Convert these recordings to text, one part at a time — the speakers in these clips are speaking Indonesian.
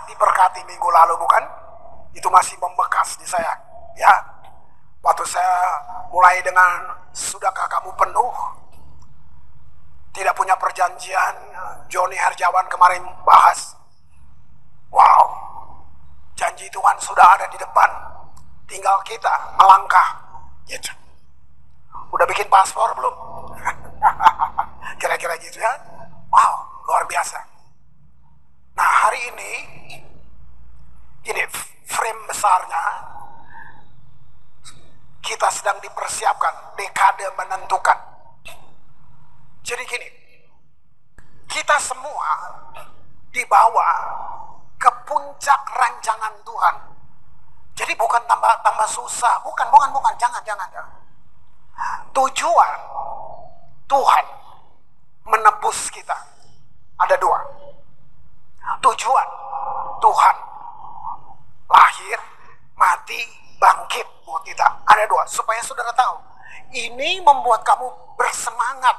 diberkati minggu lalu, bukan? Itu masih membekas di saya. Ya, waktu saya mulai dengan sudahkah kamu penuh? Tidak punya perjanjian. Joni Herjawan kemarin bahas. Wow, janji Tuhan sudah ada di depan. Tinggal kita melangkah. Gitu. Udah bikin paspor belum? Kira-kira gitu ya. Wow, luar biasa. Nah, hari ini frame besarnya kita sedang dipersiapkan dekade menentukan. Jadi gini, kita semua dibawa ke puncak rancangan Tuhan. Jadi bukan tambah susah, bukan, jangan. Tujuan Tuhan menebus kita ada dua. Tujuan Tuhan lahir, mati, bangkit buat kita ada dua. Supaya saudara tahu, ini membuat kamu bersemangat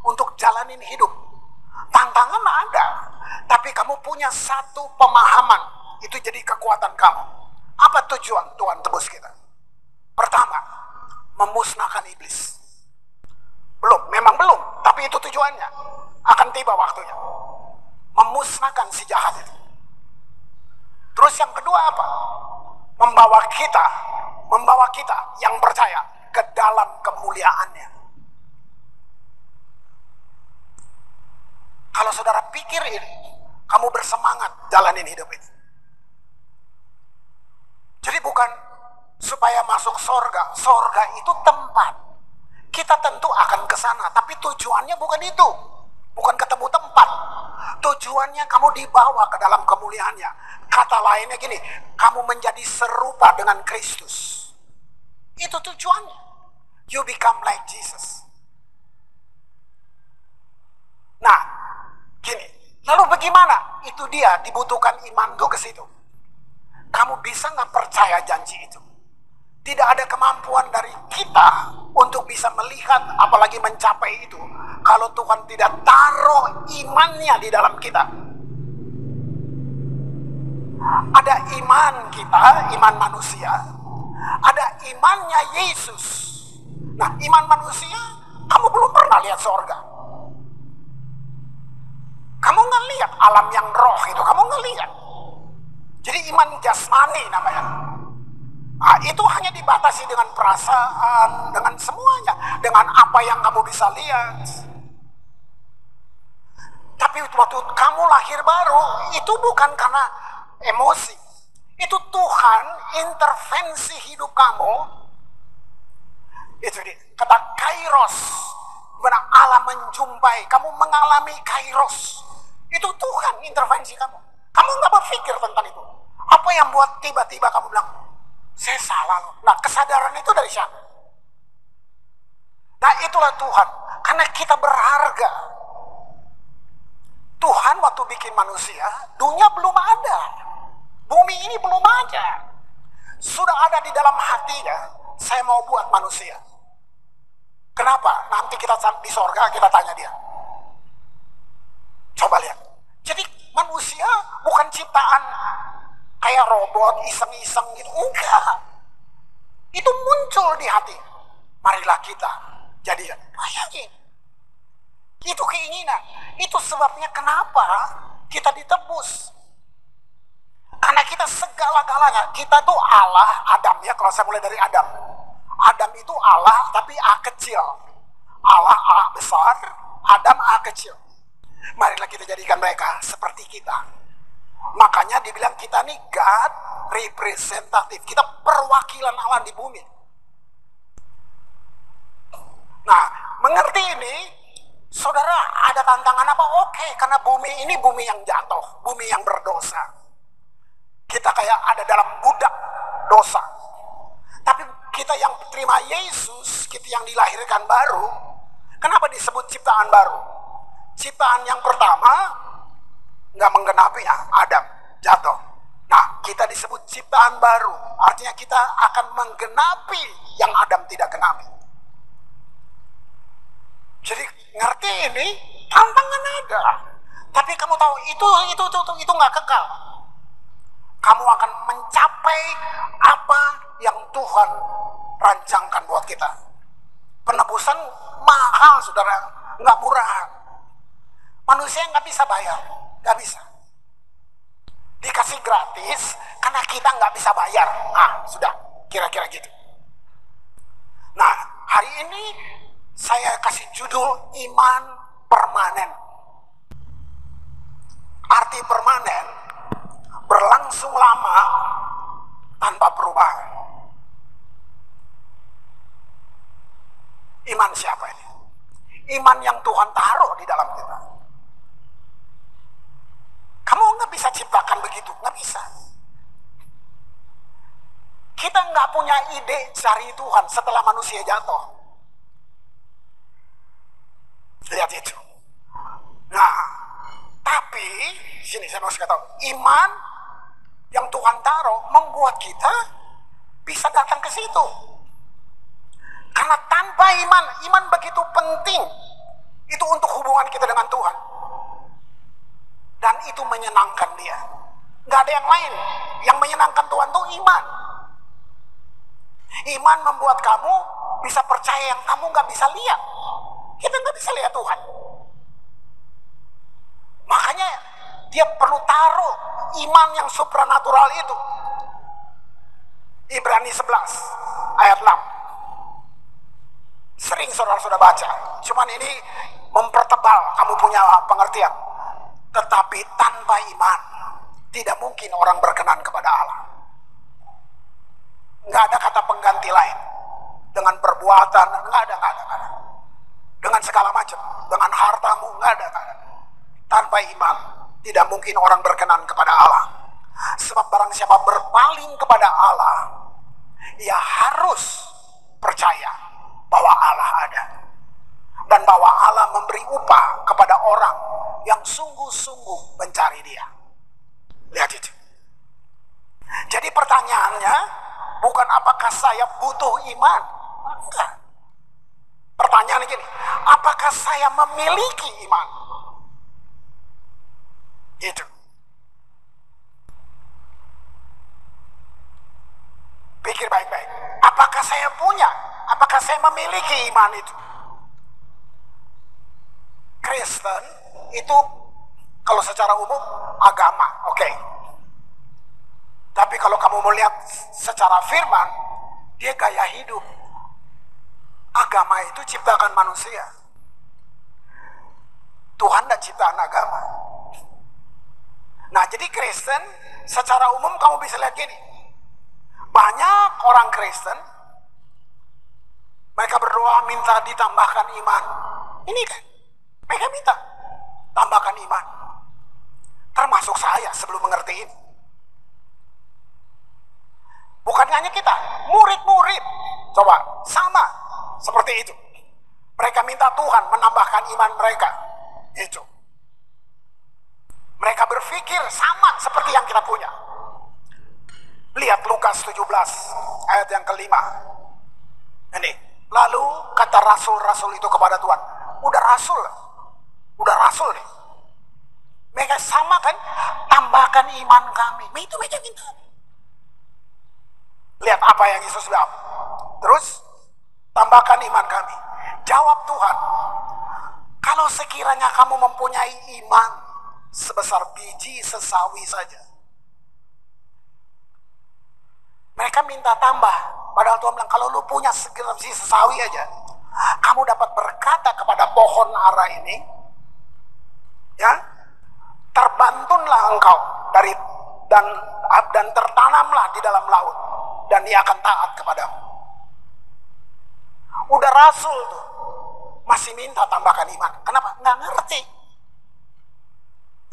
untuk jalanin hidup. Tantangan ada, tapi kamu punya satu pemahaman, itu jadi kekuatan kamu. Apa tujuan Tuhan tebus kita? Pertama, memusnahkan iblis. Memang belum, tapi itu tujuannya. Akan tiba waktunya. Memusnahkan si jahat itu. Terus yang kedua apa? Membawa kita yang percaya ke dalam kemuliaannya. Kalau saudara pikir ini, kamu bersemangat jalanin hidup ini. Jadi bukan supaya masuk sorga. Sorga itu tempat. Kita tentu akan ke sana, tapi tujuannya bukan itu. Bukan ketemu tempat. Tujuannya kamu dibawa ke dalam kemuliaannya. Kata lainnya gini, kamu menjadi serupa dengan Kristus. Itu tujuannya. You become like Jesus. Nah, gini. Lalu bagaimana? Itu dia, dibutuhkan iman tuh ke situ. Kamu bisa nggak percaya janji itu? Tidak ada kemampuan dari kita untuk bisa melihat apalagi mencapai itu kalau Tuhan tidak taruh imannya di dalam kita. Ada iman kita, iman manusia. Ada imannya Yesus. Nah, iman manusia, kamu belum pernah lihat sorga. Kamu nggak lihat alam yang roh itu, kamu nggak lihat. Jadi iman jasmani namanya. Nah, itu hanya dibatasi dengan perasaan, dengan semuanya, dengan apa yang kamu bisa lihat. Tapi waktu kamu lahir baru, itu bukan karena emosi. Itu Tuhan intervensi hidup kamu. Itu dia, kata kairos. Benar Allah menjumpai, kamu mengalami kairos. Itu Tuhan intervensi kamu. Kamu nggak berpikir tentang itu. Apa yang buat tiba-tiba kamu bilang, saya salah loh. Nah, kesadaran itu dari siapa? Nah, itulah Tuhan. Karena kita berharga. Tuhan waktu bikin manusia, dunia belum ada. Bumi ini belum ada. Sudah ada di dalam hatinya, saya mau buat manusia. Kenapa? Nanti kita di sorga, kita tanya dia. Coba lihat. Jadi manusia bukan ciptaan kayak robot, iseng-iseng gitu. Enggak. Itu muncul di hati. Marilah kita jadikan. Bayangin. Itu keinginan. Itu sebabnya kenapa kita ditebus. Karena kita segala-galanya. Kita tuh Allah, Adam ya. Kalau saya mulai dari Adam. Adam itu Allah tapi A kecil. Allah A besar, Adam A kecil. Marilah kita jadikan mereka seperti kita. Makanya dibilang kita nih God representative. Kita perwakilan Allah di bumi. Nah, mengerti ini, saudara ada tantangan apa? Oke, karena bumi ini bumi yang jatuh, bumi yang berdosa. Kita kayak ada dalam budak dosa. Tapi kita yang terima Yesus, kita yang dilahirkan baru, kenapa disebut ciptaan baru? Ciptaan yang pertama nggak menggenapinya, Adam jatuh. Nah, kita disebut ciptaan baru, artinya kita akan menggenapi yang Adam tidak genapi. Jadi ngerti ini, tantangan ada. Tapi kamu tahu itu nggak kekal. mencapai apa yang Tuhan rancangkan buat kita. Penebusan mahal, saudara, nggak murah. Manusia nggak bisa bayar, nggak bisa. Dikasih gratis karena kita nggak bisa bayar. Nah, sudah, kira-kira gitu. Nah, hari ini saya kasih judul iman permanen. Arti permanen, berlangsung lama tanpa perubahan. Iman siapa ini? Iman yang Tuhan taruh di dalam kita. Kamu nggak bisa ciptakan begitu, nggak bisa. Kita nggak punya ide cari Tuhan setelah manusia jatuh. Lihat itu. Nah, tapi sini saya mau kasih tahu, iman yang Tuhan taruh membuat kita bisa datang ke situ. Karena tanpa iman, iman begitu penting itu untuk hubungan kita dengan Tuhan. Dan itu menyenangkan Dia. Nggak ada yang lain. Yang menyenangkan Tuhan itu iman. Iman membuat kamu bisa percaya yang kamu nggak bisa lihat. Kita nggak bisa lihat Tuhan. Makanya Dia perlu taruh iman yang supranatural itu. Ibrani 11 ayat 6. Sering saudara sudah baca. Cuman ini mempertebal kamu punya pengertian. Tetapi tanpa iman tidak mungkin orang berkenan kepada Allah. Nggak ada kata pengganti lain. Dengan perbuatan, nggak ada. Dengan segala macam, dengan hartamu, nggak ada. Tanpa iman tidak mungkin orang berkenan kepada Allah. Sebab barang siapa berpaling kepada Allah, ia harus percaya bahwa Allah ada. Dan bahwa Allah memberi upah kepada orang yang sungguh-sungguh mencari Dia. Lihat itu. Jadi pertanyaannya bukan apakah saya butuh iman. Enggak. Pertanyaannya gini, apakah saya memiliki iman? Itu. Pikir baik-baik. Apakah saya punya? Apakah saya memiliki iman itu? Kristen itu kalau secara umum agama, oke. Tapi kalau kamu melihat secara firman, dia gaya hidup. Agama itu ciptakan manusia. Tuhan tidak ciptaan agama. Nah, jadi Kristen secara umum kamu bisa lihat gini. Banyak orang Kristen mereka berdoa minta ditambahkan iman. Ini kan mereka minta tambahkan iman. Termasuk saya sebelum mengerti ini. Bukan hanya kita, murid-murid. Coba, sama seperti itu. Mereka minta Tuhan menambahkan iman mereka. Itu. Mereka berpikir sama seperti yang kita punya. Lihat Lukas 17 ayat yang kelima. Ini. Lalu kata rasul-rasul itu kepada Tuhan, udah rasul nih. Mereka sama kan, tambahkan iman kami. Itu mereka minta. Lihat apa yang Yesus bilang. Terus, tambahkan iman kami. Jawab Tuhan, kalau sekiranya kamu mempunyai iman sebesar biji sesawi saja. Mereka minta tambah. Padahal Tuhan bilang, kalau lu punya segenap biji sesawi aja, kamu dapat berkata kepada pohon ara ini, ya, terbantunlah engkau dari dan tertanamlah di dalam laut, dan dia akan taat kepadamu. Udah rasul tuh, masih minta tambahkan iman. Kenapa? Nggak ngerti.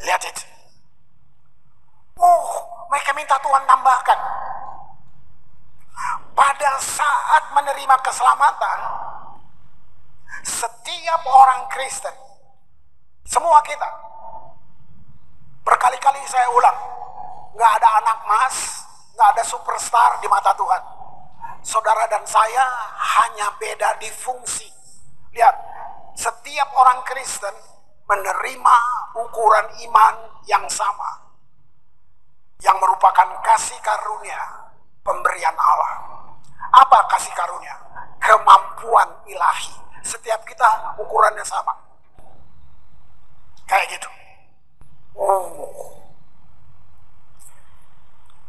Lihat itu. Mereka minta Tuhan tambahkan. Pada saat menerima keselamatan, setiap orang Kristen, semua kita, berkali-kali saya ulang, nggak ada anak emas, nggak ada superstar di mata Tuhan. Saudara dan saya hanya beda di fungsi. Lihat, setiap orang Kristen menerima ukuran iman yang sama, yang merupakan kasih karunia pemberian Allah. Apa kasih karunia? Kemampuan ilahi. Setiap kita ukurannya sama. Kayak gitu.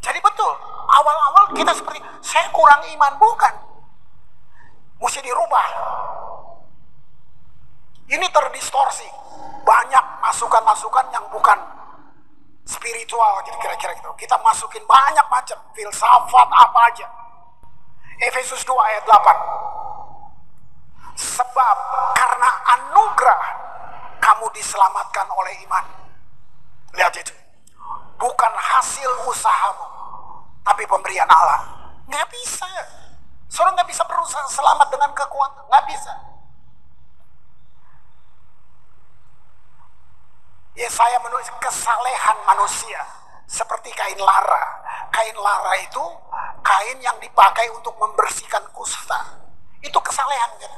Jadi betul, awal-awal kita seperti, saya kurang iman, bukan. Mesti dirubah. Ini terdistorsi. Banyak masukan-masukan yang bukan spiritual, gitu, kira-kira gitu. Kita masukin banyak macam, filsafat apa aja. Efesus 2 ayat 8. Sebab karena anugerah kamu diselamatkan oleh iman. Lihat itu. Bukan hasil usahamu, tapi pemberian Allah. Nggak bisa. Saudara nggak bisa berusaha selamat dengan kekuatan. Nggak bisa. Yesaya menulis kesalehan manusia seperti kain lara. Kain lara itu kain yang dipakai untuk membersihkan kusta. Itu kesalehan kan?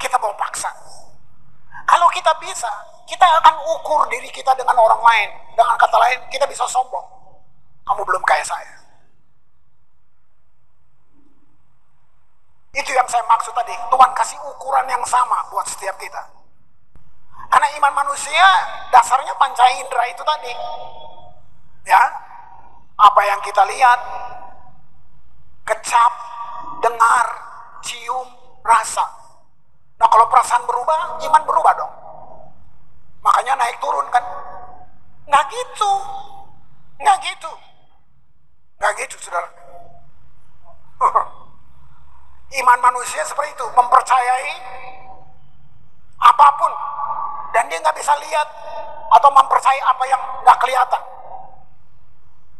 Kita mau paksa. Kalau kita bisa, kita akan ukur diri kita dengan orang lain. Dengan kata lain, kita bisa sombong. Kamu belum kayak saya. Itu yang saya maksud tadi. Tuhan kasih ukuran yang sama buat setiap kita. Karena iman manusia dasarnya panca indera itu tadi. Ya, apa yang kita lihat, kecap, dengar, cium, rasa. Nah kalau perasaan berubah, iman berubah dong. Makanya naik turun kan. Nggak gitu. Nggak gitu. Nggak gitu saudara. Iman manusia seperti itu. Mempercayai apapun. Dan dia nggak bisa lihat. Atau mempercayai apa yang nggak kelihatan.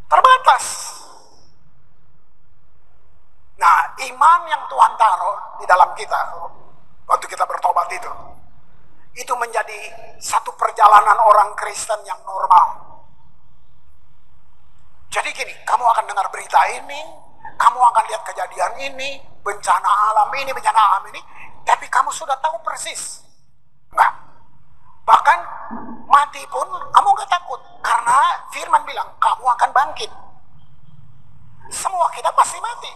Terbatas. Nah iman yang Tuhan taruh di dalam kita. Waktu kita bertobat itu menjadi satu perjalanan orang Kristen yang normal. Jadi gini, kamu akan dengar berita ini, kamu akan lihat kejadian ini, bencana alam ini, tapi kamu sudah tahu persis. Enggak. Bahkan mati pun kamu gak takut, karena firman bilang, kamu akan bangkit. Semua kita pasti mati.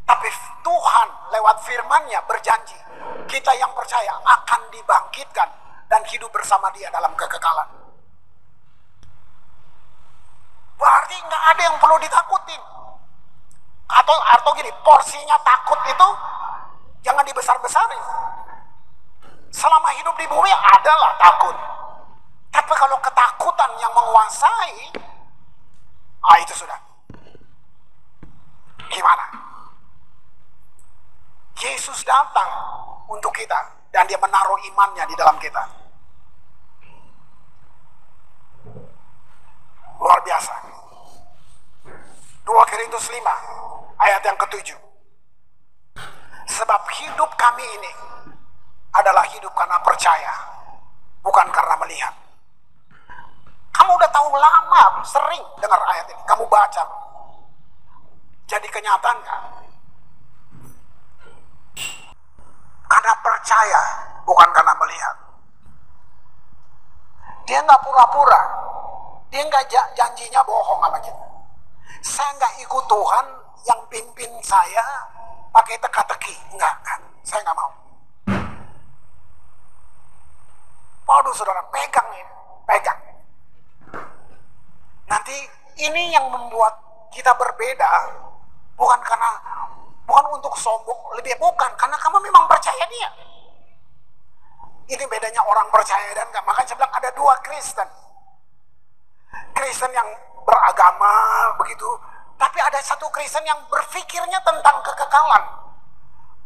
Tapi Tuhan lewat firman-Nya berjanji, kita yang percaya akan dibangkitkan dan hidup bersama Dia dalam kekekalan. Berarti nggak ada yang perlu ditakutin. Atau gini, porsinya takut itu jangan dibesar-besarin. Selama hidup di bumi adalah takut. Tapi kalau ketakutan yang menguasai, itu sudah. Gimana? Yesus datang untuk kita dan Dia menaruh imannya di dalam kita. Luar biasa. 2 Korintus 5 ayat yang ke-7. Sebab hidup kami ini adalah hidup karena percaya, bukan karena melihat. Kamu udah tahu lama, sering dengar ayat ini, kamu baca. Jadi kenyataan kan? Karena percaya, bukan karena melihat. Dia nggak pura-pura. Dia nggak janjinya bohong sama kita. Saya nggak ikut Tuhan yang pimpin saya pakai teka-teki. Enggak, kan? Saya nggak mau. Waduh saudara, pegang ini. Pegang. Nanti ini yang membuat kita berbeda. Bukan untuk sombong, lebih bukan, karena kamu memang percaya Dia. Ini bedanya orang percaya dan enggak. Makanya saya bilang ada dua Kristen. Kristen yang beragama begitu, tapi ada satu Kristen yang berpikirnya tentang kekekalan.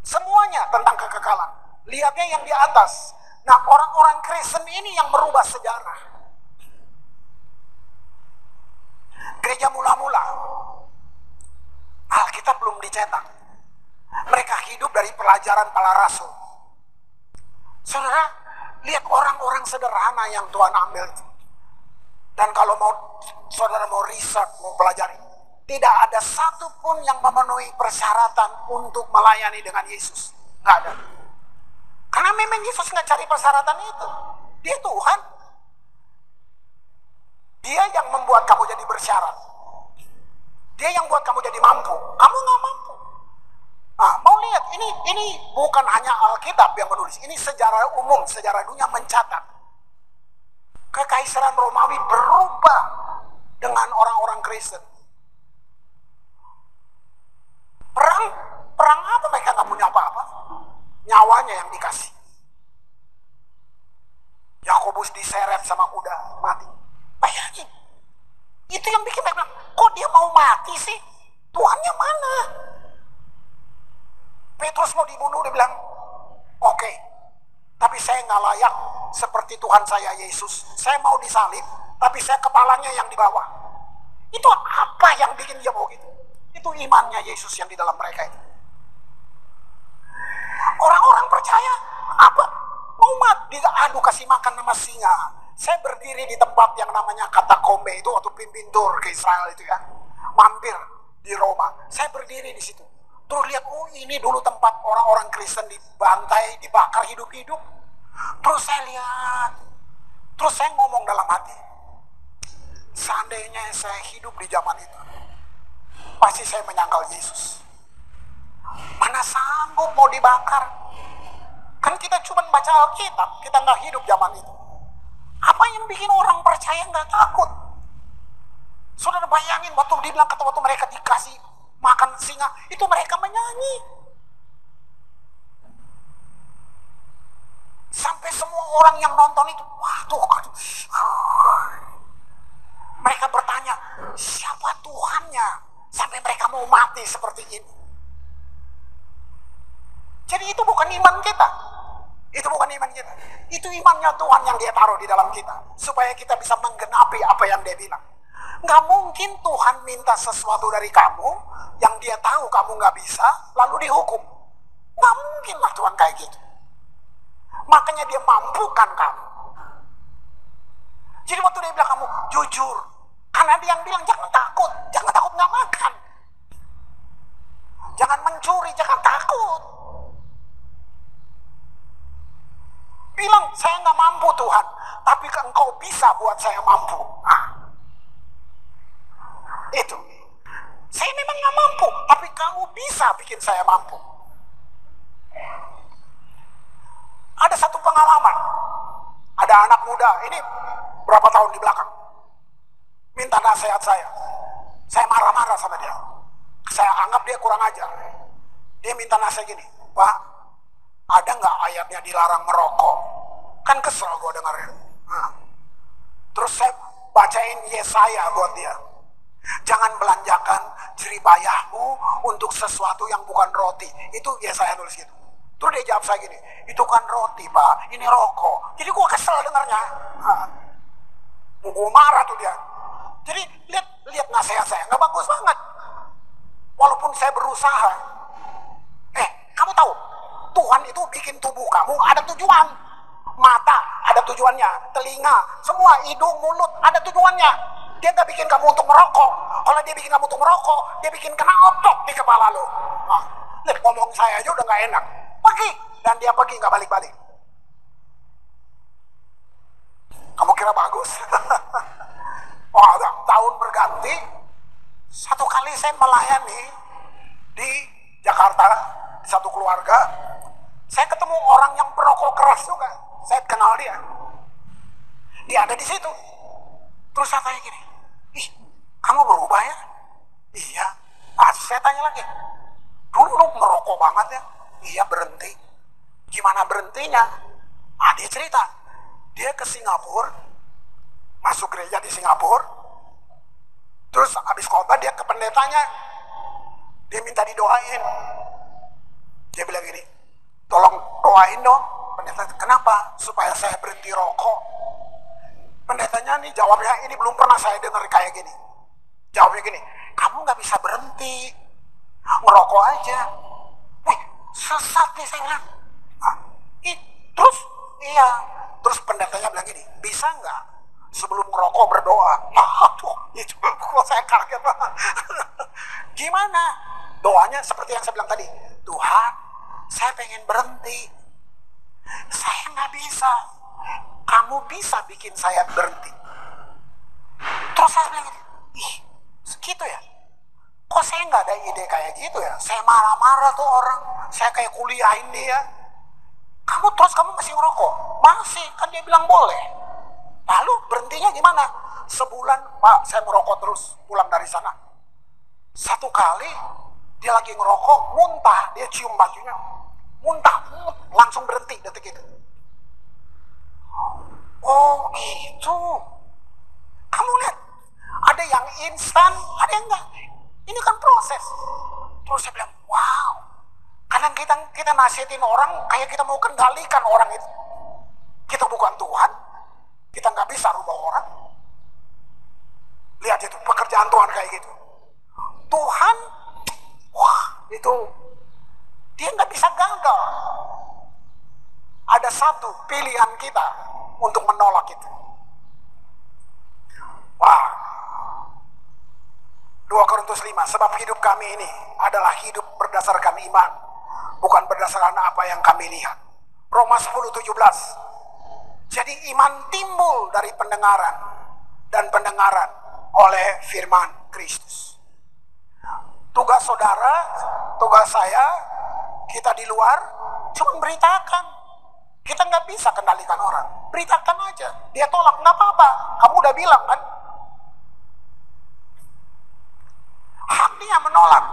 Semuanya tentang kekekalan. Lihatnya yang di atas. Nah, orang-orang Kristen ini yang merubah sejarah. Gereja mula-mula, Alkitab belum dicetak. Mereka hidup dari pelajaran para rasul. Saudara, lihat orang-orang sederhana yang Tuhan ambil. Dan kalau saudara mau riset, mau pelajari, tidak ada satupun yang memenuhi persyaratan untuk melayani dengan Yesus. Nggak ada. Karena memang Yesus nggak cari persyaratan itu. Dia Tuhan. Dia yang membuat kamu jadi bersyarat. Dia yang buat kamu jadi mampu. Kamu nggak mampu. Nah, mau lihat, ini bukan hanya Alkitab yang menulis. Ini sejarah umum, sejarah dunia mencatat. Kekaisaran Romawi berubah dengan orang-orang Kristen. Perang apa, mereka nggak punya apa-apa. Nyawanya yang dikasih. Yakobus diseret sama kuda, mati. Bayangin. Itu yang bikin mereka bilang, kok dia mau mati sih? Tuhannya mana? Petrus mau dibunuh, dia bilang, oke, tapi saya nggak layak seperti Tuhan saya Yesus. Saya mau disalib, tapi saya kepalanya yang di bawah. Itu apa yang bikin dia mau gitu? Itu imannya Yesus yang di dalam mereka itu. Orang-orang percaya, apa? Mau mati, aduh kasih makan sama singa. Saya berdiri di tempat yang namanya Katakombe itu waktu pimpin tur ke Israel itu ya. Mampir di Roma. Saya berdiri di situ. Terus lihat, oh ini dulu tempat orang-orang Kristen dibantai, dibakar hidup-hidup. Terus saya lihat. Terus saya ngomong dalam hati. Seandainya saya hidup di zaman itu, pasti saya menyangkal Yesus. Mana sanggup mau dibakar. Kan kita cuma baca Alkitab, kita nggak hidup zaman itu. Apa yang bikin orang percaya nggak takut? Saudara bayangin waktu dibilang kata waktu mereka dikasih makan singa, itu mereka menyanyi. Sampai semua orang yang nonton itu, waduh, mereka bertanya, siapa Tuhannya? Sampai mereka mau mati seperti ini. Jadi itu bukan iman kita. Itu bukan iman kita. Itu imannya Tuhan yang dia taruh di dalam kita. Supaya kita bisa menggenapi apa yang dia bilang. Nggak mungkin Tuhan minta sesuatu dari kamu yang dia tahu kamu nggak bisa, lalu dihukum. Nggak mungkin lah Tuhan kayak gitu. Makanya dia mampukan kamu. Jadi waktu dia bilang kamu jujur, karena dia yang bilang jangan takut nggak makan. Jangan mencuri, jangan takut. Bilang saya nggak mampu Tuhan, tapi engkau bisa buat saya mampu. Nah, itu. Saya memang nggak mampu, tapi kamu bisa bikin saya mampu. Ada satu pengalaman. Ada anak muda, ini berapa tahun di belakang, minta nasihat saya. Saya marah-marah sama dia. Saya anggap dia kurang ajar. Dia minta nasihat gini, Pak, ada nggak ayatnya dilarang merokok? Kan kesel gue dengerin. Nah. Terus saya bacain Yesaya buat dia. Jangan belanjakan jeripayahmu untuk sesuatu yang bukan roti. Itu Yesaya nulis gitu. Terus dia jawab saya gini, itu kan roti Pak, ini rokok. Jadi gue kesel dengarnya. Nah. Gue marah tuh dia. Jadi lihat nasihat saya, nggak bagus banget. Walaupun saya berusaha. Kamu tahu, Tuhan itu bikin tubuh kamu ada tujuan. Mata ada tujuannya, telinga, semua, hidung, mulut ada tujuannya. Dia nggak bikin kamu untuk merokok. Kalau dia bikin kamu untuk merokok, dia bikin kena otot di kepala lo. Nah, lihat ngomong saya aja udah nggak enak. Pergi, dan dia pergi nggak balik-balik. Kamu kira bagus? Oh, tahun berganti. Satu kali saya melayani di Jakarta, di satu keluarga. Saya ketemu orang yang perokok keras juga. Saya kenal dia. Dia ada di situ. Terus saya tanya gini, ih, kamu berubah ya? Iya. Saya tanya lagi, dulu lu merokok banget ya? Iya, berhenti. Gimana berhentinya? Dia cerita, dia ke Singapura, masuk gereja di Singapura, terus habis khotbah dia ke pendetanya, dia minta didoain. Dia bilang gini, tolong doain dong. Pendeta, kenapa? Supaya saya berhenti rokok. Pendetanya nih jawabnya, ini belum pernah saya dengar kayak gini. Jawabnya gini, kamu gak bisa berhenti, ngerokok aja. Wih, sesat nih saya bilang. Terus pendetanya bilang gini, bisa nggak sebelum ngerokok berdoa? Itu kok saya kaget banget. Gimana? Doanya seperti yang saya bilang tadi, Tuhan, saya pengen berhenti. Saya nggak bisa. Kamu bisa bikin saya berhenti. Terus saya bilang, ih, segitu ya? saya nggak ada ide kayak gitu ya. Saya marah-marah tuh orang. Saya kayak kuliahin dia. Kamu masih ngerokok? Masih, kan dia bilang boleh. Lalu berhentinya gimana? Sebulan, Pak, saya merokok terus pulang dari sana. Satu kali dia lagi ngerokok, muntah, dia cium bajunya, muntah, langsung berhenti detik itu. Oh gitu. Kamu lihat, ada yang instan, ada yang enggak. Ini kan proses. Terus saya bilang, wow. Kadang kita nasihatin orang kayak kita mau kendalikan orang itu. Kita bukan Tuhan, kita nggak bisa rubah orang. Lihat itu, pekerjaan Tuhan kayak gitu. Tuhan, wah itu, dia nggak bisa gagal. Ada satu pilihan kita untuk menolak itu. Wah, 2 Korintus 5, sebab hidup kami ini adalah hidup berdasarkan iman, bukan berdasarkan apa yang kami lihat. Roma 10:17, jadi iman timbul dari pendengaran, dan pendengaran oleh firman Kristus. Tugas saudara, tugas saya, kita di luar cuma beritakan. Kita nggak bisa kendalikan orang, beritakan aja. Dia tolak, nggak apa-apa, kamu udah bilang kan. Hak dia menolak.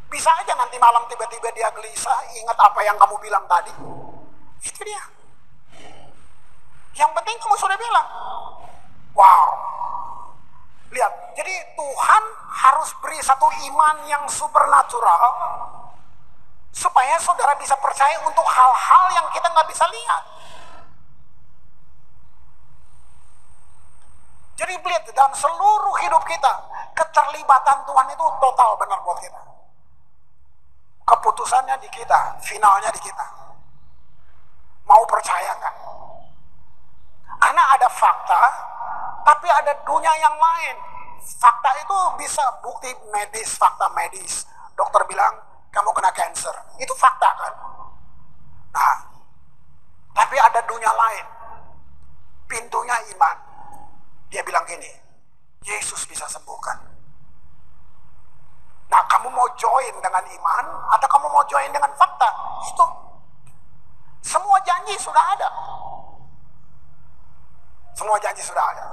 Bisa aja nanti malam tiba-tiba dia gelisah, ingat apa yang kamu bilang tadi. Itu dia. Yang penting kamu sudah bilang. Wow. Lihat, jadi Tuhan harus beri satu iman yang supernatural supaya saudara bisa percaya untuk hal-hal yang kita nggak bisa lihat. Jadi lihat, dalam seluruh hidup kita, keterlibatan Tuhan itu total benar buat kita. Keputusannya di kita, finalnya di kita. Mau percaya nggak? Karena ada fakta, tapi ada dunia yang lain. Fakta itu bisa bukti medis, fakta medis. Dokter bilang, kamu kena cancer. Itu fakta kan? Nah, tapi ada dunia lain. Pintunya iman. Dia bilang gini, Yesus bisa sembuhkan. Nah, kamu mau join dengan iman atau kamu mau join dengan fakta? Itu. Semua janji sudah ada. Semua janji sudah ada.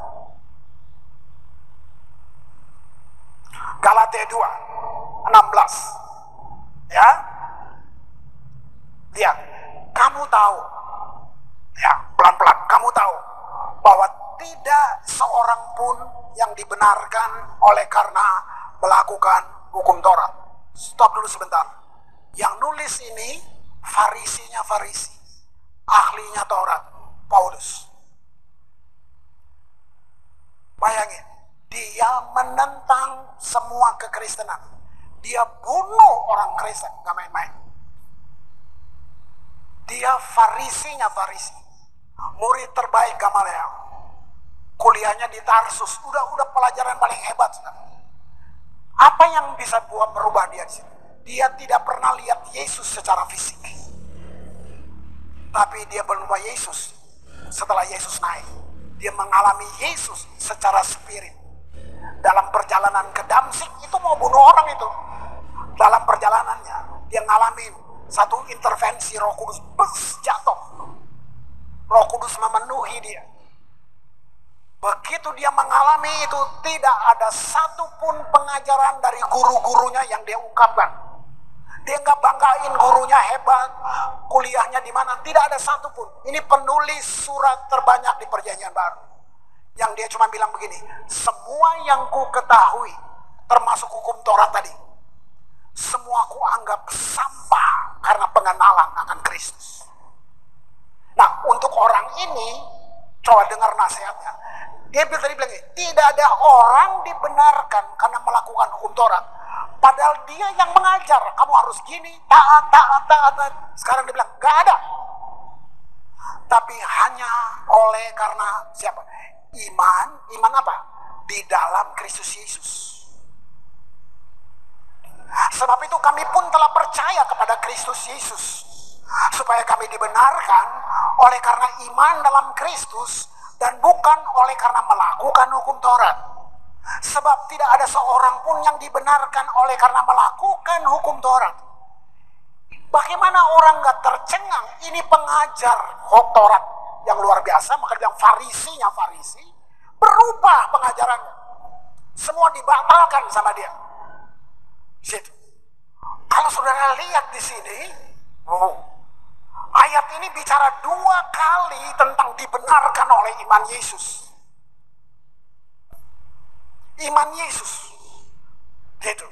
Galatia 2:16. Ya. Lihat, kamu tahu. Ya, pelan-pelan kamu tahu bahwa tidak seorang pun yang dibenarkan oleh karena melakukan hukum Taurat. Stop dulu sebentar. Yang nulis ini Farisinya Farisi, ahlinya Taurat, Paulus. Bayangin, dia menentang semua kekristenan. Dia bunuh orang Kristen, gak main-main. Dia Farisinya Farisi, murid terbaik Gamaliel. Kuliahnya di Tarsus, udah pelajaran paling hebat. Apa yang bisa buat merubah dia di sini? Dia tidak pernah lihat Yesus secara fisik, tapi dia berubah Yesus setelah Yesus naik. Dia mengalami Yesus secara spirit. Dalam perjalanan ke Damsik itu mau bunuh orang itu. Dalam perjalanannya dia ngalamin satu intervensi Roh Kudus, jatuh. Roh Kudus memenuhi dia. Begitu dia mengalami itu, tidak ada satupun pengajaran dari guru-gurunya yang dia ungkapkan. Dia nggak banggain gurunya hebat, kuliahnya di mana, tidak ada satupun. Ini penulis surat terbanyak di Perjanjian Baru. Yang dia cuma bilang begini, semua yang ku ketahui, termasuk hukum Taurat tadi, semua ku anggap sampah karena pengenalan akan Kristus. Nah, untuk orang ini, coba dengar nasihatnya. Dia tadi bilang, tidak ada orang dibenarkan karena melakukan hukum Taurat. Padahal dia yang mengajar, kamu harus gini, taat. Sekarang dia bilang, gak ada. Tapi hanya oleh karena siapa? Iman apa? Di dalam Kristus Yesus. Sebab itu kami pun telah percaya kepada Kristus Yesus, supaya kami dibenarkan oleh karena iman dalam Kristus, dan bukan oleh karena melakukan hukum Taurat. Sebab tidak ada seorang pun yang dibenarkan oleh karena melakukan hukum Taurat. Bagaimana orang gak tercengang? Ini pengajar Taurat yang luar biasa, maka bilang farisinya Farisi. Berubah pengajarannya. Semua dibatalkan sama dia. Situ. Kalau saudara lihat di sini, ayat ini bicara 2 kali tentang dibenarkan oleh iman Yesus. Iman Yesus. Gitu.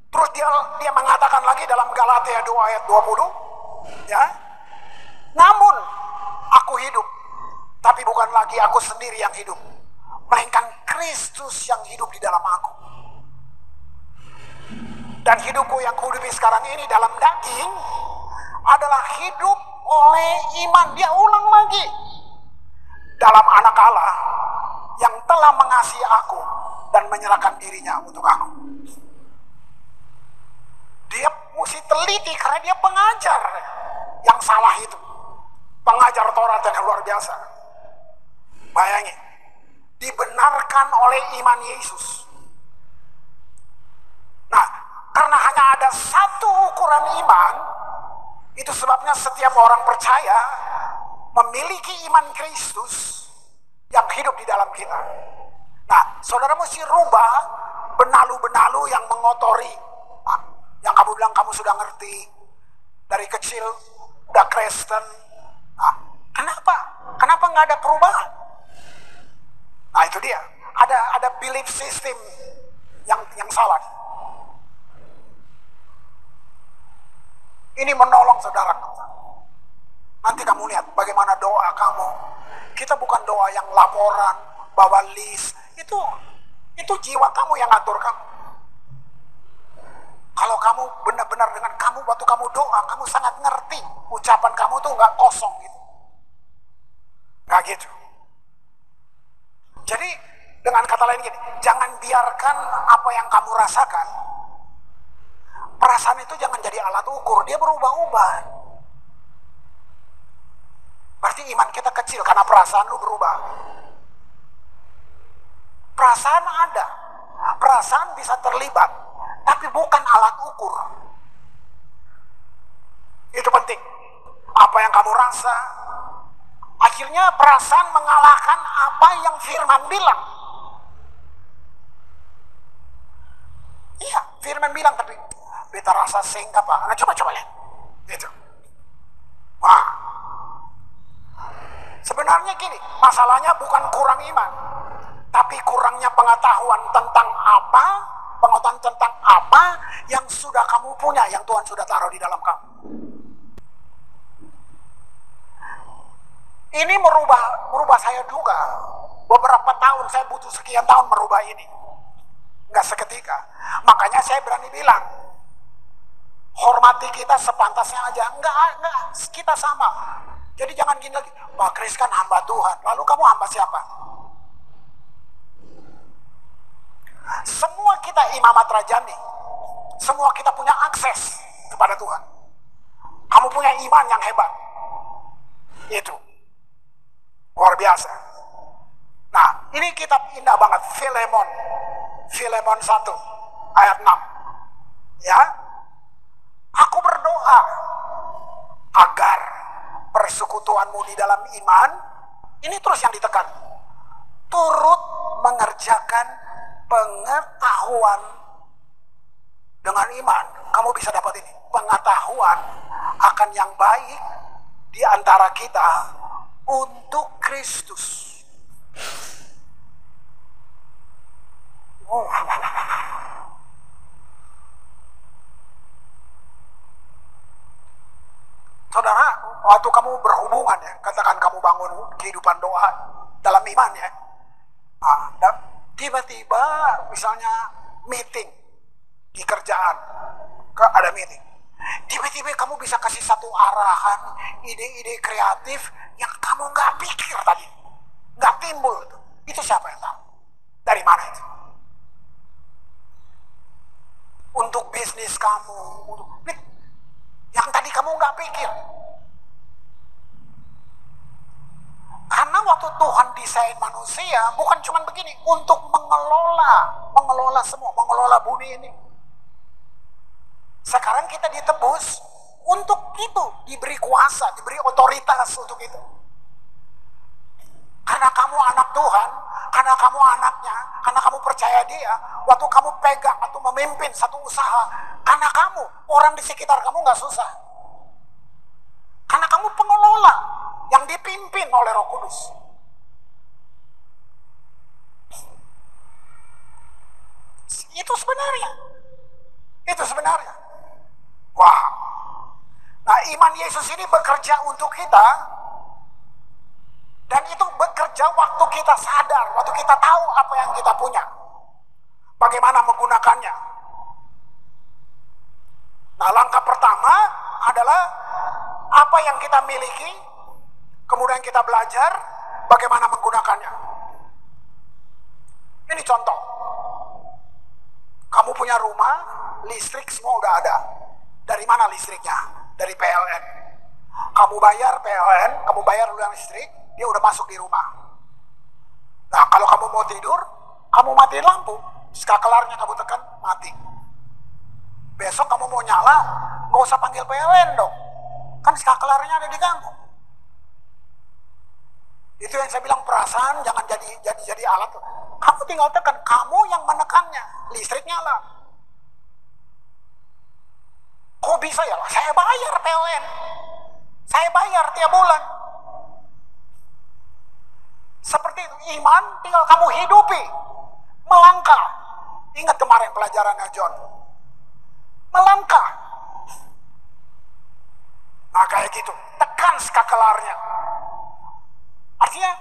Terus dia mengatakan lagi dalam Galatia 2 ayat 20, ya. Namun aku hidup, tapi bukan lagi aku sendiri yang hidup, melainkan Kristus yang hidup di dalam aku. Dan hidupku yang kuhidupi sekarang ini dalam daging adalah hidup oleh iman. Dia ulang lagi. Dalam anak Allah yang telah mengasihi aku dan menyerahkan dirinya untuk aku. Dia mesti teliti karena dia pengajar yang salah itu. Pengajar Taurat yang luar biasa. Bayangin. Dibenarkan oleh iman Yesus. Nah, karena hanya ada satu ukuran iman, itu sebabnya setiap orang percaya memiliki iman Kristus yang hidup di dalam kita. Nah, saudara mesti rubah benalu-benalu yang mengotori. Nah, yang kamu bilang kamu sudah ngerti dari kecil, udah Kristen. Nah, kenapa? Kenapa nggak ada perubahan? Nah, itu dia. Ada belief system yang salah. Ini menolong saudara. Nanti kamu lihat bagaimana doa kamu. Kita bukan doa yang laporan, bawa list. Itu jiwa kamu yang ngatur kamu. Kalau kamu benar-benar dengan kamu, waktu kamu doa, kamu sangat ngerti. Ucapan kamu tuh nggak kosong gitu. Nggak gitu. Jadi dengan kata lain gini, jangan biarkan apa yang kamu rasakan, perasaan itu jangan jadi alat ukur. Dia berubah-ubah. Berarti iman kita kecil karena perasaan lu berubah. Perasaan ada. Perasaan bisa terlibat. Tapi bukan alat ukur. Itu penting. Apa yang kamu rasa, akhirnya perasaan mengalahkan apa yang firman bilang. Iya, firman bilang tapi beta rasa sehingga Pak. Nah, coba lihat. Gitu. Wah. Sebenarnya gini, masalahnya bukan kurang iman, tapi kurangnya pengetahuan tentang apa yang sudah kamu punya, yang Tuhan sudah taruh di dalam kamu. Ini merubah saya juga. Beberapa tahun, saya butuh sekian tahun merubah ini. Nggak seketika. Makanya saya berani bilang, hormati kita sepantasnya aja. Enggak, kita sama. Jadi jangan gini lagi, Pak Kris kan hamba Tuhan, lalu kamu hamba siapa? Semua kita imamat rajani, semua kita punya akses kepada Tuhan. Kamu punya iman yang hebat. Itu luar biasa. Nah, ini kitab indah banget, Filemon 1 ayat 6. Ya. Aku berdoa agar persekutuanmu di dalam iman, ini terus yang ditekan, turut mengerjakan pengetahuan dengan iman. Kamu bisa dapat ini, pengetahuan akan yang baik di antara kita untuk Kristus. Saudara, waktu kamu berhubungan ya, katakan kamu bangun kehidupan doa dalam iman ya. Nah, tiba-tiba misalnya meeting di kerjaan, ada meeting. Tiba-tiba kamu bisa kasih satu arahan, ide-ide kreatif yang kamu nggak pikir tadi, nggak timbul itu. Itu siapa yang tahu? Dari mana itu? Untuk bisnis kamu, yang tadi kamu nggak pikir. Karena waktu Tuhan desain manusia bukan cuma begini, untuk mengelola mengelola semua, mengelola bumi ini. Sekarang kita ditebus untuk itu, diberi kuasa, diberi otoritas untuk itu. Karena kamu anak Tuhan, karena kamu anaknya, karena kamu percaya Dia, waktu kamu pegang atau memimpin satu usaha, karena kamu, orang di sekitar kamu gak susah. Karena kamu pengelola yang dipimpin oleh Roh Kudus. Itu sebenarnya. Itu sebenarnya. Wah. Nah, iman Yesus ini bekerja untuk kita. Dan itu bekerja waktu kita sadar, waktu kita tahu apa yang kita punya. Bagaimana menggunakannya. Nah, langkah pertama adalah apa yang kita miliki, kemudian kita belajar bagaimana menggunakannya. Ini contoh. Kamu punya rumah, listrik semua udah ada. Dari mana listriknya? Dari PLN. Kamu bayar PLN, kamu bayar listrik, dia udah masuk di rumah. Nah, kalau kamu mau tidur, kamu matiin lampu, skakelarnya kamu tekan, mati. Besok kamu mau nyala, gak usah panggil PLN dong. Kan skakelarnya ada di kamu. Itu yang saya bilang, perasaan jangan jadi alat. Kamu tinggal tekan, kamu yang menekannya, listrik nyala. Kok bisa ya? Saya bayar PLN. Saya bayar tiap bulan. Seperti itu, iman tinggal kamu hidupi. Melangkah. Ingat kemarin pelajarannya John. Melangkah. Nah, kayak gitu. Tekan skakelarnya. Artinya,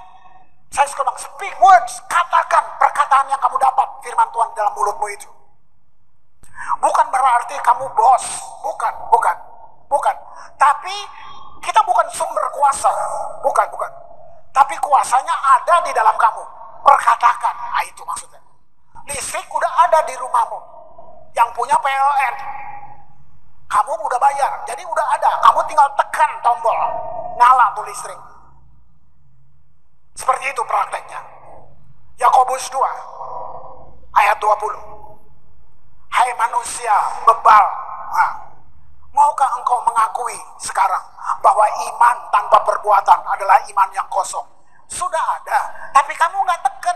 saya suka bilang, speak words. Katakan perkataan yang kamu dapat. Firman Tuhan dalam mulutmu itu. Bukan berarti kamu bos. Bukan. Tapi, kita bukan sumber kuasa. Bukan. Tapi kuasanya ada di dalam kamu. Perkatakan. Nah, itu maksudnya. Listrik udah ada di rumahmu. Yang punya PLN. Kamu udah bayar. Jadi udah ada. Kamu tinggal tekan tombol. Nyala tuh listrik. Seperti itu prakteknya. Yakobus 2. Ayat 20. Hai manusia bebal. Nah, maukah engkau mengakui sekarang bahwa iman tanpa perbuatan adalah iman yang kosong? Sudah ada, tapi kamu nggak teken,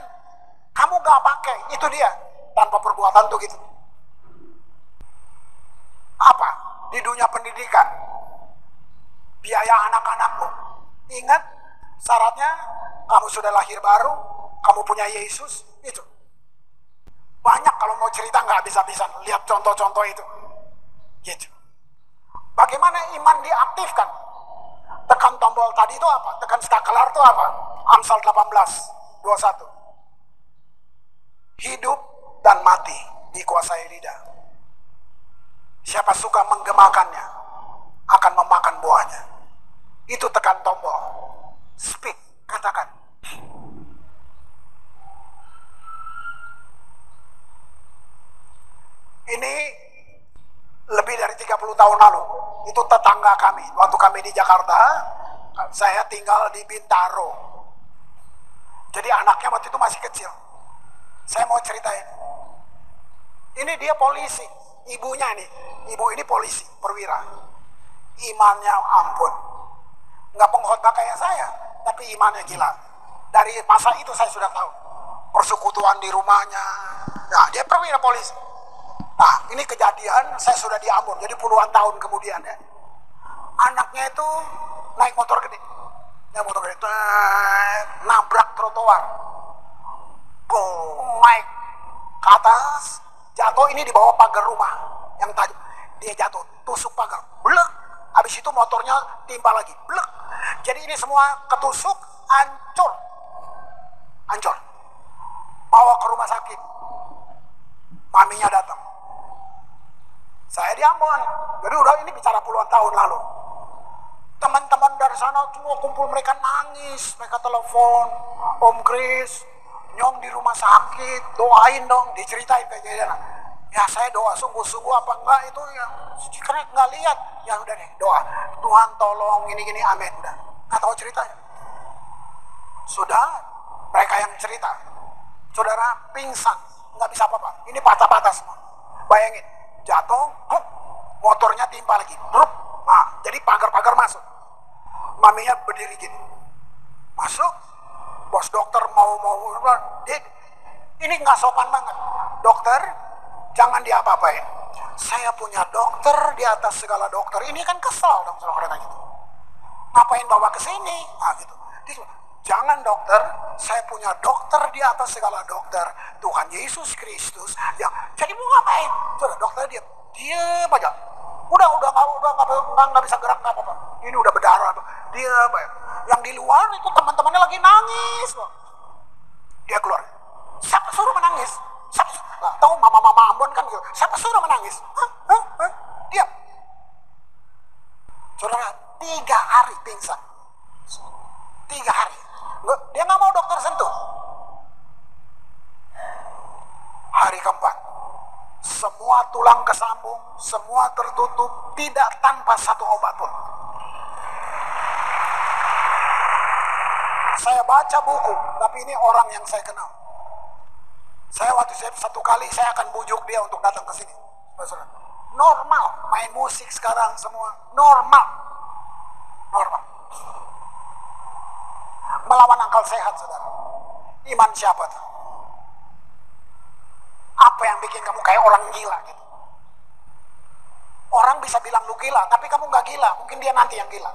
kamu nggak pakai. Itu dia, tanpa perbuatan tuh gitu. Apa? Di dunia pendidikan, biaya anak-anakmu. Ingat, syaratnya kamu sudah lahir baru, kamu punya Yesus, itu. Banyak kalau mau cerita nggak habis-habisan, lihat contoh-contoh itu. Gitu. Bagaimana iman diaktifkan? Tekan tombol tadi itu apa? Tekan skakelar itu apa? Amsal 18:21. Hidup dan mati dikuasai lidah. Siapa suka menggemakannya akan memakan buahnya. Itu tekan tombol. Speak, katakan. Ini lebih dari 30 tahun lalu. Itu tetangga kami. Waktu kami di Jakarta, saya tinggal di Bintaro. Jadi anaknya waktu itu masih kecil. Saya mau ceritain. Ini dia polisi. Ibunya nih. Ibu ini polisi, perwira. Imannya ampun. Nggak pengkhotbah kayak saya, tapi imannya gila. Dari masa itu saya sudah tahu. Persekutuan di rumahnya. Nah, dia perwira polisi. Nah, ini kejadian saya sudah di Ambon, jadi puluhan tahun kemudian ya. Anaknya itu naik motor gede. Nabrak trotoar. Boom, naik ke atas, jatuh ini di bawah pagar rumah yang tadi. Dia jatuh, tusuk pagar, blek. Habis itu motornya timpa lagi, blek. Jadi ini semua ketusuk, hancur. Bawa ke rumah sakit. Maminya datang. Saya di Ambon, jadi udah ini bicara puluhan tahun lalu. Teman-teman dari sana semua kumpul, mereka nangis, mereka telepon, Om Kris, Nyong di rumah sakit, doain dong, diceritain kejadian. Ya saya doa sungguh-sungguh apa enggak itu ya, karena nggak lihat. Ya udah deh, doa, Tuhan tolong gini-gini, amin, udah. Nggak tahu ceritanya. Sudah, mereka yang cerita, saudara pingsan, nggak bisa apa-apa, Ini patah-patah semua. Bayangin, jatuh, hup, motornya timpa lagi, brup. Nah, jadi pagar-pagar masuk. Maminya berdiri gini. Masuk, bos dokter mau ini nggak sopan banget. Dokter, jangan diapa-apain. Saya punya dokter di atas segala dokter. Ini kan kesal dong saudara gitu. Ngapain bawa ke sini? Nah, gitu. Jangan dokter, saya punya dokter di atas segala dokter. Tuhan Yesus Kristus. Ya, jadi mau ngapain? Saudara, dokter diam aja. Udah nggak bisa gerak apa-apa. Ini udah berdarah. Diam aja. Yang di luar itu teman-temannya lagi nangis. Dia keluar. Siapa suruh menangis? Siapa suruh? Nah, tahu mama-mama Ambon kan gitu. Siapa suruh menangis? Hah? Diam. Saudara, 3 hari pingsan. 3 hari. Dia nggak mau dokter sentuh. Hari keempat, semua tulang kesambung, semua tertutup, tidak tanpa satu obat pun. Saya baca buku, tapi ini orang yang saya kenal. Saya waktu satu kali saya akan bujuk dia untuk datang ke sini. Normal, main musik sekarang semua normal. Melawan akal sehat, saudara. Iman siapa tuh? Apa yang bikin kamu kayak orang gila gitu? Orang bisa bilang lu gila, tapi kamu nggak gila. Mungkin dia nanti yang gila.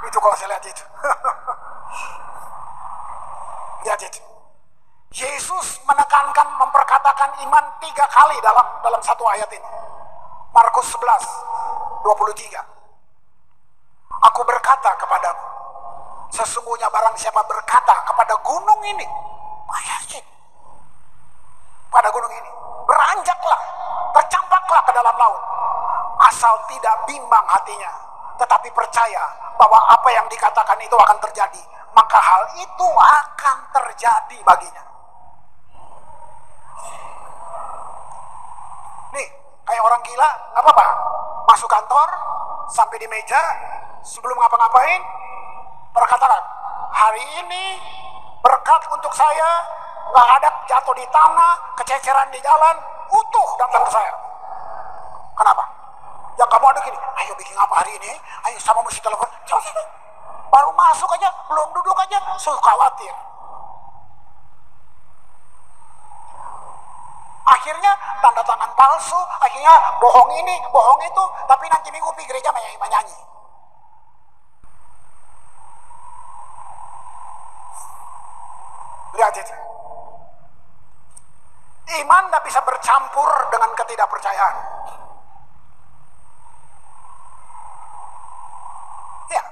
Itu kalau saya lihat itu. Lihat itu. Yesus menekankan, memperkatakan iman 3 kali dalam satu ayat ini. Markus 11:23. Aku berkata kepadamu, sesungguhnya barang siapa berkata kepada gunung ini, bayangin, pada gunung ini, beranjaklah, tercampaklah ke dalam laut, asal tidak bimbang hatinya, tetapi percaya bahwa apa yang dikatakan itu akan terjadi, maka hal itu akan terjadi baginya. Nih, kayak orang gila, gak apa-apa. Masuk kantor, sampai di meja, sebelum ngapa-ngapain, perkataan, hari ini berkat untuk saya, gak ada jatuh di tanah, kececeran di jalan, utuh datang ke saya. Kenapa? Yang kamu ada gini, ayo bikin apa hari ini? Ayo sama mesti telepon, baru masuk aja, belum duduk aja, suka khawatir. Akhirnya tanda tangan palsu, akhirnya bohong ini, bohong itu, tapi nanti minggu di gereja menyanyi. Lihat itu. Iman tidak bisa bercampur dengan ketidakpercayaan. Ya,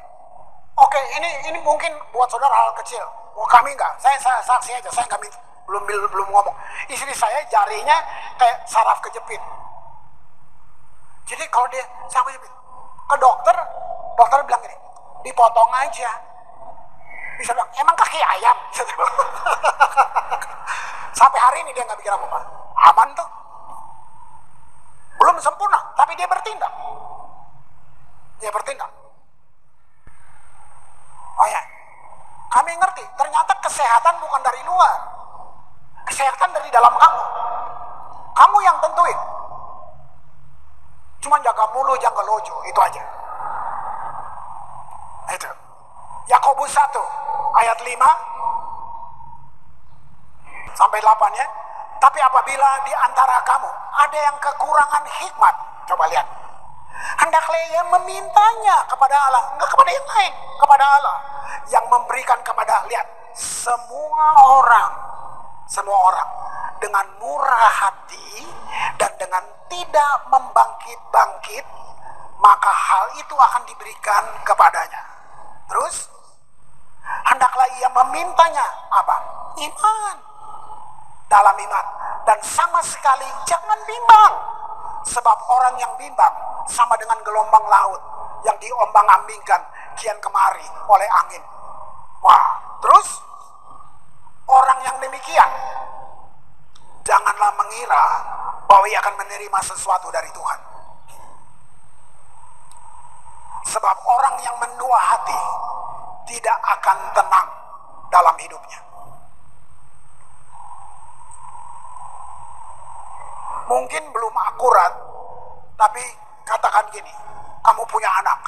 oke, ini mungkin buat saudara hal kecil. Oh, kami enggak, saya saksi aja, saya enggak minta. Belum ngomong. Istri saya jarinya kayak saraf kejepit. Jadi kalau dia saraf kejepit, ke dokter bilang gini, dipotong aja. Bisa bilang, emang kaki ayam? Sampai hari ini dia nggak bikin apa-apa. Aman tuh. Belum sempurna, tapi dia bertindak. Oh ya, kami ngerti, ternyata kesehatan bukan dari luar. Kesehatan dari dalam kamu. Kamu yang tentuin. Cuma jaga mulu, jaga lojo, itu aja. Itu. Yakobus 1 ayat 5 sampai 8 ya. Tapi apabila di antara kamu ada yang kekurangan hikmat, coba lihat. Hendaklah ia memintanya kepada Allah, enggak kepada yang lain, kepada Allah yang memberikan kepada, lihat, semua orang dengan murah hati dan dengan tidak membangkit-bangkit, maka hal itu akan diberikan kepadanya. Terus, hendaklah ia memintanya apa? Iman. Dalam iman. Dan sama sekali jangan bimbang. Sebab orang yang bimbang sama dengan gelombang laut yang diombang-ambingkan kian kemari oleh angin. Wah, terus orang yang demikian janganlah mengira bahwa ia akan menerima sesuatu dari Tuhan. Sebab orang yang mendua hati tidak akan tenang dalam hidupnya. Mungkin belum akurat, tapi katakan gini, kamu punya anak.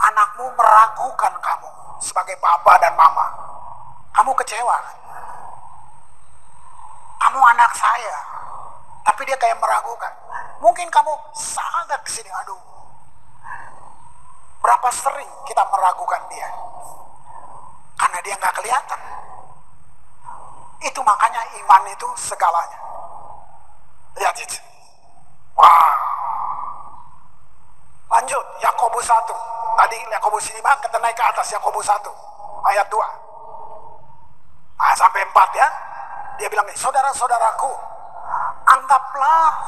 Anakmu meragukan kamu sebagai papa dan mama. Kamu kecewa. Kamu anak saya, tapi dia kayak meragukan. Mungkin kamu sangat kesini, aduh. Berapa sering kita meragukan dia? Karena dia nggak kelihatan. Itu makanya iman itu segalanya. Lihat itu. Wah. Lanjut, Yakobus 1. Tadi Yakobus 5, kita naik ke atas Yakobus 1 ayat 2. Nah, sampai 4 ya. Dia bilang nih, saudara-saudaraku, anggaplah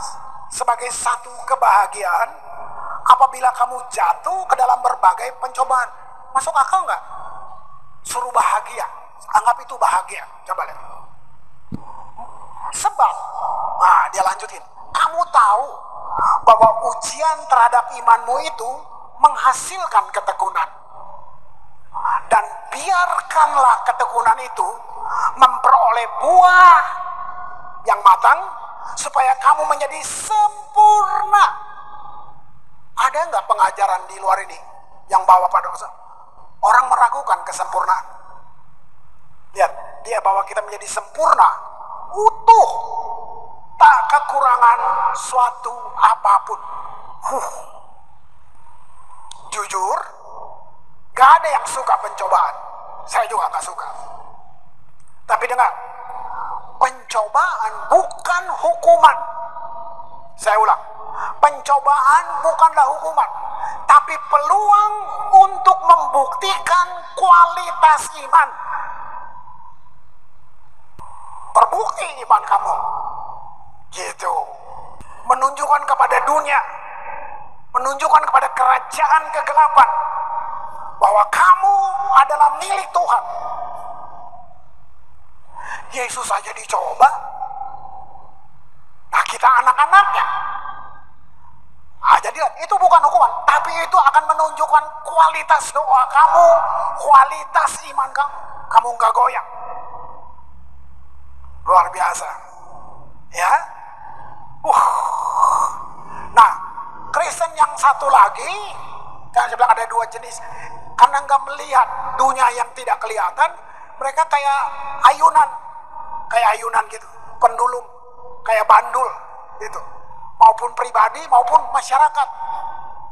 sebagai satu kebahagiaan apabila kamu jatuh ke dalam berbagai pencobaan. Masuk akal nggak? Suruh bahagia, anggap itu bahagia. Coba lihat. Sebab, nah dia lanjutin, kamu tahu bahwa ujian terhadap imanmu itu menghasilkan ketekunan. Dan biarkanlah ketekunan itu memperoleh buah yang matang supaya kamu menjadi sempurna. Ada nggak pengajaran di luar ini yang bawa pada orang meragukan kesempurnaan? Lihat, dia bawa kita menjadi sempurna, utuh, tak kekurangan suatu apapun. Jujur, gak ada yang suka pencobaan. Saya juga gak suka. Tapi dengar, pencobaan bukan hukuman. Saya ulang, pencobaan bukanlah hukuman, tapi peluang untuk membuktikan kualitas iman. Terbukti iman kamu. Gitu. Menunjukkan kepada dunia, menunjukkan kepada kerajaan kegelapan bahwa kamu adalah milik Tuhan. Yesus saja dicoba. Nah, kita anak-anaknya. Nah, jadi itu bukan hukuman, tapi itu akan menunjukkan kualitas doa kamu, kualitas iman kamu. Kamu nggak goyang. Luar biasa. Ya. Nah, Kristen yang satu lagi, kan saya bilang ada dua jenis. Karena nggak melihat dunia yang tidak kelihatan, mereka kayak ayunan gitu, pendulum, kayak bandul gitu. Maupun pribadi maupun masyarakat,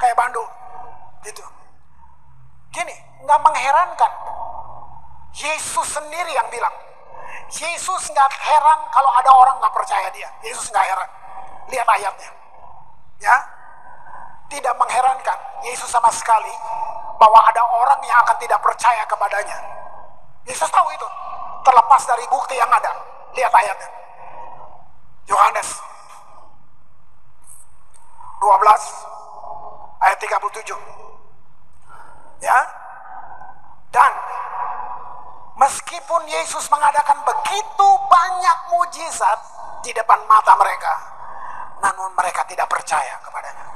kayak bandul gitu. Gini, nggak mengherankan. Yesus sendiri yang bilang. Yesus nggak heran kalau ada orang nggak percaya dia. Yesus nggak heran. Lihat ayatnya, ya. Tidak mengherankan Yesus sama sekali bahwa ada orang yang akan tidak percaya kepadanya. Yesus tahu itu, terlepas dari bukti yang ada. Lihat ayatnya. Yohanes 12 ayat 37. Ya. Dan meskipun Yesus mengadakan begitu banyak mujizat di depan mata mereka, namun mereka tidak percaya kepadanya.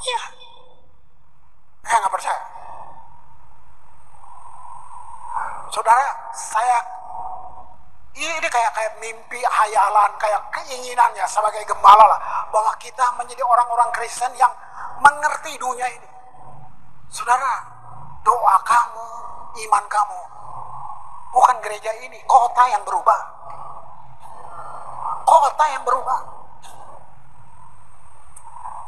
Iya, saya nggak percaya. Saudara, ini kayak mimpi, hayalan, kayak keinginan ya sebagai gembala lah, bahwa kita menjadi orang-orang Kristen yang mengerti dunia ini. Saudara, doa kamu, iman kamu, bukan gereja ini, kota yang berubah. Kota yang berubah.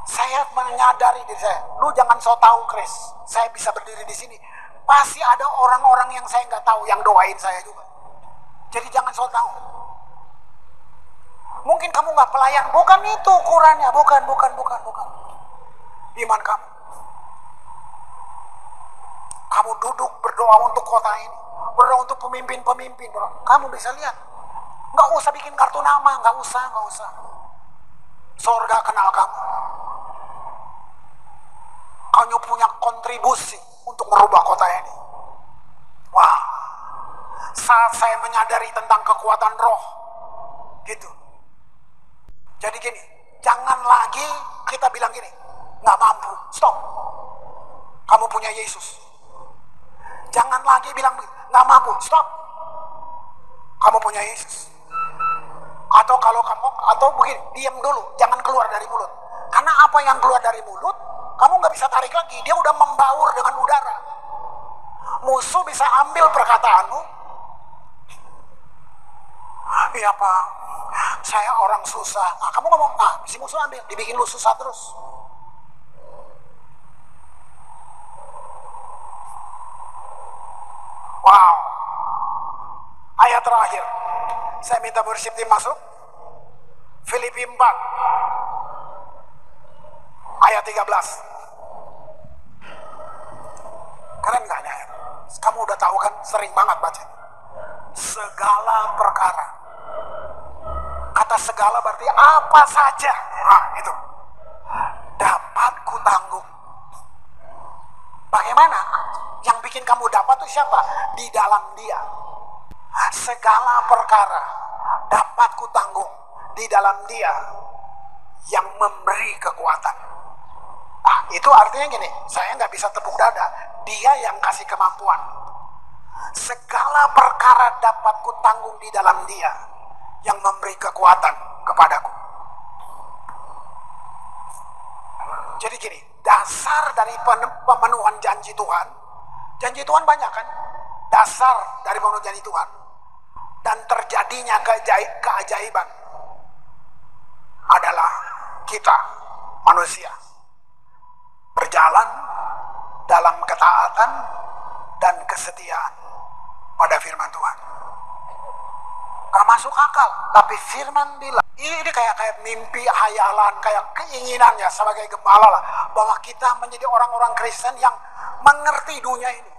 Saya menyadari diri saya, lu jangan so tahu Chris, saya bisa berdiri di sini. Pasti ada orang-orang yang saya nggak tahu yang doain saya juga. Jadi jangan so tahu. Mungkin kamu nggak pelayan, bukan itu ukurannya, bukan. Iman kamu. Kamu duduk berdoa untuk kota ini, berdoa untuk pemimpin-pemimpin. Kamu bisa lihat, nggak usah bikin kartu nama, nggak usah. Sorga kenal kamu. Kamu punya kontribusi untuk merubah kota ini. Wah, saat saya menyadari tentang kekuatan roh, gitu. Jadi gini, jangan lagi kita bilang gini, nggak mampu, stop. Kamu punya Yesus. Jangan lagi bilang nggak mampu, stop. Kamu punya Yesus. Atau kalau kamu, atau begini, diam dulu, jangan keluar dari mulut. Karena apa yang keluar dari mulut, kamu nggak bisa tarik lagi, dia udah membaur dengan udara. Musuh bisa ambil perkataanmu. Iya Pak, saya orang susah. Nah, kamu ngomong, si musuh ambil, dibikin lu susah terus. Wow. Ayat terakhir. Saya minta worship team masuk. Filipi 4. Ayat 13. Keren gak ayat? Kamu udah tahu kan, sering banget baca. Segala perkara. Kata segala berarti apa saja. Itu. Dapat kutanggung. Bagaimana? Yang bikin kamu dapat itu siapa? Di dalam Dia. Segala perkara dapat kutanggung di dalam Dia yang memberi kekuatan. Itu artinya gini, saya nggak bisa tepuk dada, Dia yang kasih kemampuan. Segala perkara dapat kutanggung di dalam Dia yang memberi kekuatan kepadaku. Jadi gini, dasar dari pemenuhan janji Tuhan banyak kan? Dasar dari pemenuhan janji Tuhan dan terjadinya keajaiban adalah kita manusia berjalan dalam ketaatan dan kesetiaan pada firman Tuhan. Gak masuk akal, tapi firman bilang ini kayak mimpi, hayalan, kayak keinginannya sebagai gembala lah, bahwa kita menjadi orang-orang Kristen yang mengerti dunia ini.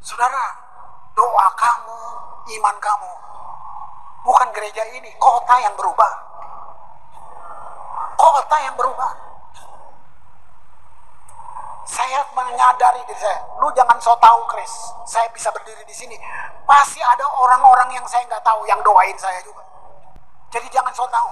Saudara, doa kamu, iman kamu, bukan gereja ini, kota yang berubah. Kota yang berubah. Saya menyadari diri saya, lu jangan so tahu Chris, saya bisa berdiri di sini. Pasti ada orang-orang yang saya nggak tahu yang doain saya juga. Jadi jangan so tahu.